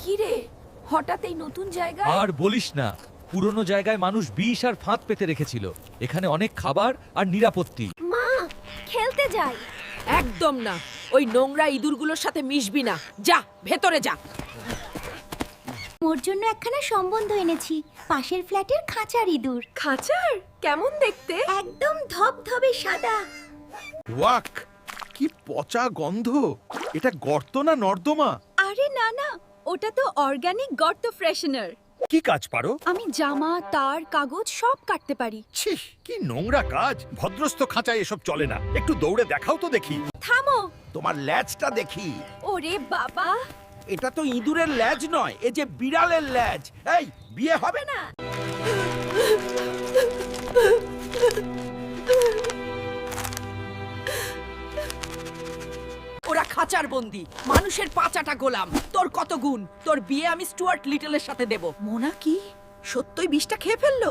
কি রে, হঠাৎ এই নতুন জায়গায়? আর বলিস না, পুরনো জায়গায় মানুষ বিষ আর ফাঁদ পেতে রেখেছিল। এখানে অনেক খাবার আর নিরাপত্তি। মা, খেলতে যাই। একদম না, ওই নোংরা ইঁদুরগুলোর সাথে মিশবি না। যা ভেতরে যা। ওর জন্য একখানা সম্বন্ধ এনেছি, পাশের ফ্ল্যাটের খাঁচার ইঁদুর। খাঁচার? কেমন দেখতে? একদম ধবধবে সাদা। ওয়াক, কি পচা গন্ধ! এটা গর্ত না নর্দমা? আরে না না, ওটা তো অর্গানিক গর্ত ফ্রেশনার। কি কাজ পারো? আমি জামা, তার, কাগজ সব কাটতে পারি। ছি, কি নোংরা কাজ! ভদ্রস্থ খাঁচায় এসব চলে না। একটু দৌড়ে দেখাও তো দেখি। থামো। তোমার ল্যাজটা দেখি। ওরে বাবা, এটা তো ইঁদুরের ল্যাজ নয়, এ যে বিড়ালের ল্যাজ। এই, বিয়ে হবে না? ওরা খাঁচার বন্দি, মানুষের পাচাটা গোলাম। তোর কত গুণ! তোর বিয়ে আমি স্টুয়ার্ট লিটলের সাথে দেব। মোনা কি সত্যই বিষটা খেয়ে ফেললো?